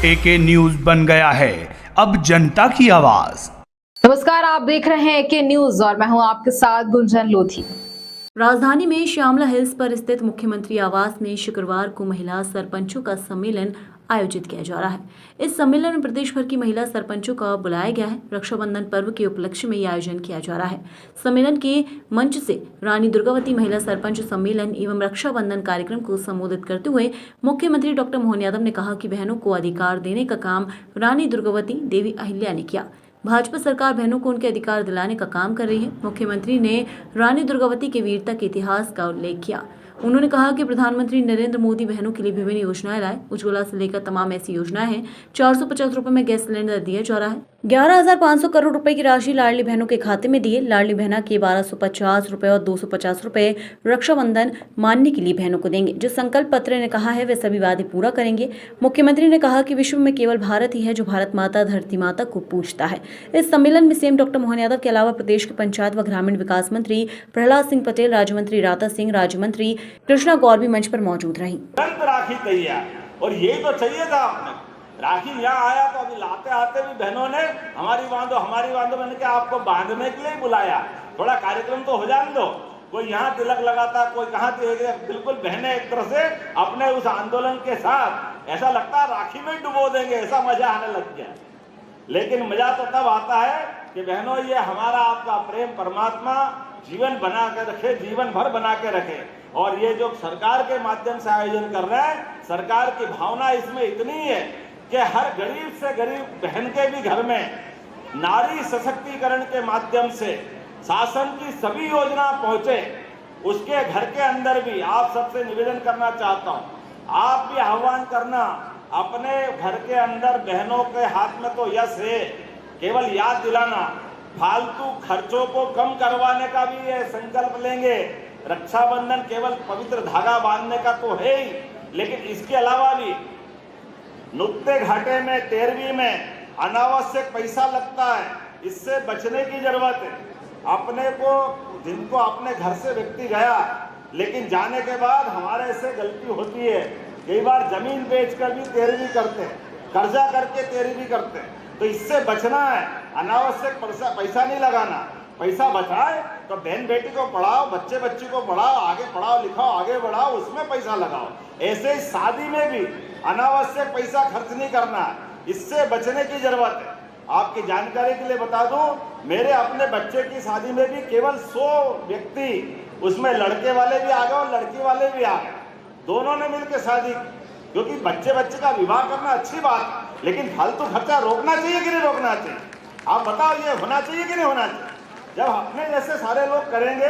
एके news बन गया है अब जनता की आवाज। नमस्कार, आप देख रहे हैं एके न्यूज और मैं हूं आपके साथ गुंजन लोधी। राजधानी में श्यामला हिल्स पर स्थित मुख्यमंत्री आवास में शुक्रवार को महिला सरपंचों का सम्मेलन आयोजित किया जा रहा है। इस सम्मेलन में प्रदेश भर की महिला सरपंचों का बुलाया गया है। रक्षाबंधन पर्व के उपलक्ष्य में यह आयोजन किया जा रहा है। सम्मेलन के मंच से रानी दुर्गावती महिला सरपंच सम्मेलन एवं रक्षाबंधन कार्यक्रम को संबोधित करते हुए मुख्यमंत्री डॉक्टर मोहन यादव ने कहा कि बहनों को अधिकार देने का काम रानी दुर्गावती देवी अहिल्या ने किया। भाजपा सरकार बहनों को उनके अधिकार दिलाने का काम कर रही है। मुख्यमंत्री ने रानी दुर्गावती के वीरता के इतिहास का उल्लेख किया। उन्होंने कहा कि प्रधानमंत्री नरेंद्र मोदी बहनों के लिए विभिन्न योजनाएं लाए। उज्ज्वला से लेकर तमाम ऐसी योजनाएं हैं। 450 रुपए में गैस सिलेंडर दिया जा रहा है। 11,500 करोड़ रुपए की राशि लाडली बहनों के खाते में दिए। लाडली बहना के 1250 रुपए और 250 रुपए रक्षाबंधन मानने के लिए बहनों को देंगे। जो संकल्प पत्र ने कहा है वे सभी वादे पूरा करेंगे। मुख्यमंत्री ने कहा कि विश्व में केवल भारत ही है जो भारत माता धरती माता को पूजता है। इस सम्मेलन में सीएम डॉक्टर मोहन यादव के अलावा प्रदेश के पंचायत व ग्रामीण विकास मंत्री प्रहलाद सिंह पटेल, राज्य मंत्री राता सिंह, राज्य मंत्री कृष्णा गौर भी मंच पर मौजूद रही। राखी तैयार और यही तो चाहिए था आपने। राखी यहाँ आया तो अभी लाते आते भी बहनों ने हमारी बांधो मैंने क्या आपको बांधने के लिए बुलाया। थोड़ा कार्यक्रम तो हो जाने दो। कोई यहाँ तिलक लगाता, कोई कहाँ तिलक। बिल्कुल बहनें एक तरह से अपने उस आंदोलन के साथ ऐसा लगता है राखी में डुबो देंगे, ऐसा मजा आने लग गया। लेकिन मजा तो तब आता है कि बहनों ये हमारा आपका प्रेम परमात्मा जीवन बना के रखे, जीवन भर बना के रखे। और ये जो सरकार के माध्यम से आयोजन कर रहे हैं, सरकार की भावना इसमें इतनी है कि हर गरीब से गरीब बहन के भी घर में नारी सशक्तिकरण के माध्यम से शासन की सभी योजना पहुंचे। उसके घर के अंदर भी आप सबसे निवेदन करना चाहता हूं, आप भी आह्वान करना अपने घर के अंदर बहनों के हाथ में तो यश है, केवल याद दिलाना। फालतू खर्चों को कम करवाने का भी ये संकल्प लेंगे। रक्षाबंधन केवल पवित्र धागा बांधने का तो है ही, लेकिन इसके अलावा भी नुक्ते घाटे में 13वीं में अनावश्यक पैसा लगता है, इससे बचने की जरूरत है। अपने को जिनको अपने घर से व्यक्ति गया लेकिन जाने के बाद हमारे से गलती होती है, कई बार जमीन बेचकर भी 13वीं करते हैं, कर्जा करके 13वीं करते हैं। तो इससे बचना है, अनावश्यक पैसा नहीं लगाना। पैसा बचाए तो बहन बेटी को पढ़ाओ, बच्चे बच्ची को पढ़ाओ, आगे पढ़ाओ लिखाओ, आगे बढ़ाओ, उसमें पैसा लगाओ। ऐसे ही शादी में भी अनावश्यक पैसा खर्च नहीं करना, इससे बचने की जरूरत है। आपकी जानकारी के लिए बता दूं, मेरे अपने बच्चे की शादी में भी केवल 100 व्यक्ति, उसमें लड़के वाले भी आ गए और लड़की वाले भी आ गए, दोनों ने मिलकर शादी की। क्योंकि बच्चे का विवाह करना अच्छी बात, लेकिन फालतू खर्चा रोकना चाहिए कि नहीं रोकना चाहिए? आप बताओ, ये होना चाहिए कि नहीं होना चाहिए? जब अपने जैसे सारे लोग करेंगे,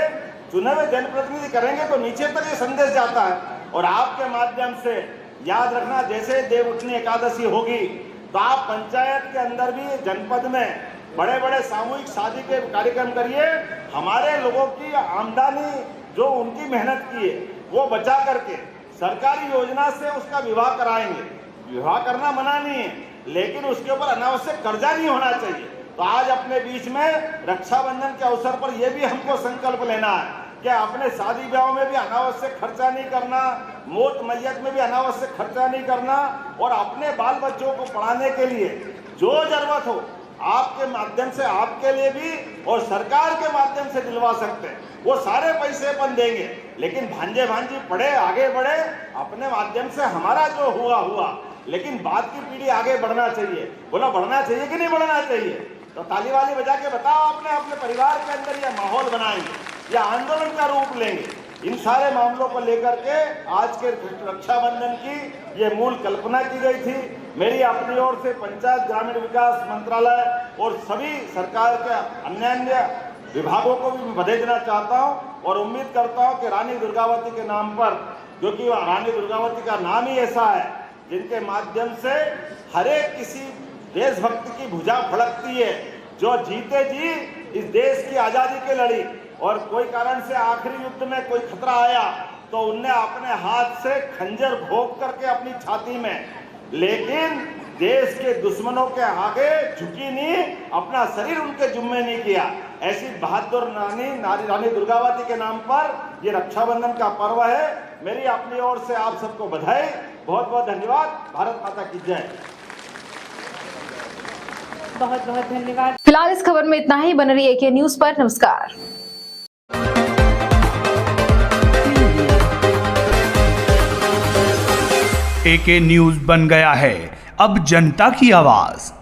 चुने हुए जनप्रतिनिधि करेंगे तो नीचे तक ये संदेश जाता है। और आपके माध्यम से याद रखना, जैसे देवउठनी एकादशी होगी तो आप पंचायत के अंदर भी जनपद में बड़े बड़े सामूहिक शादी के कार्यक्रम करिए। हमारे लोगों की आमदनी जो उनकी मेहनत की है वो बचा करके सरकारी योजना से उसका विवाह कराएंगे। विवाह करना मना नहीं है, लेकिन उसके ऊपर अनावश्यक कर्जा नहीं होना चाहिए। तो आज अपने बीच में रक्षाबंधन के अवसर पर यह भी हमको संकल्प लेना है कि अपने शादी ब्याह में भी अनावश्यक खर्चा नहीं करना, मौत मैयत में भी अनावश्यक खर्चा नहीं करना, और अपने बाल बच्चों को पढ़ाने के लिए जो जरूरत हो आपके माध्यम से आपके लिए भी और सरकार के माध्यम से दिलवा सकते हैं। वो सारे पैसे अपन देंगे, लेकिन भांजे भांजी पढ़े, आगे बढ़े, अपने माध्यम से हमारा जो हुआ, लेकिन बाद की पीढ़ी आगे बढ़ना चाहिए। बोला बढ़ना चाहिए कि नहीं बढ़ना चाहिए? तो ताली वाली बजा के बताओ, अपने परिवार के अंदर यह माहौल बनाएंगे, यह आंदोलन का रूप लेंगे। इन सारे मामलों को लेकर के आज के रक्षाबंधन की ये मूल कल्पना की गई थी। मेरी अपनी ओर से पंचायत ग्रामीण विकास मंत्रालय और सभी सरकार के अन्य विभागों को भी बधाई देना चाहता हूं और उम्मीद करता हूं कि रानी दुर्गावती के नाम पर, क्योंकि रानी दुर्गावती का नाम ही ऐसा है जिनके माध्यम से हर एक किसी देशभक्त की भुजा फड़कती है, जो जीते जी इस देश की आजादी के लड़ी, और कोई कारण से आखिरी युद्ध में कोई खतरा आया तो उनने अपने हाथ से खंजर घोंप करके अपनी छाती में, लेकिन देश के दुश्मनों के आगे झुकी नहीं, अपना शरीर उनके जुम्मे नहीं किया। ऐसी बहादुर रानी दुर्गावती के नाम पर ये रक्षाबंधन का पर्व है। मेरी अपनी ओर से आप सबको बधाई, बहुत बहुत धन्यवाद। भारत माता की जय। बहुत बहुत धन्यवाद। फिलहाल इस खबर में इतना ही। बन रही AK न्यूज पर। नमस्कार। AK न्यूज बन गया है अब जनता की आवाज।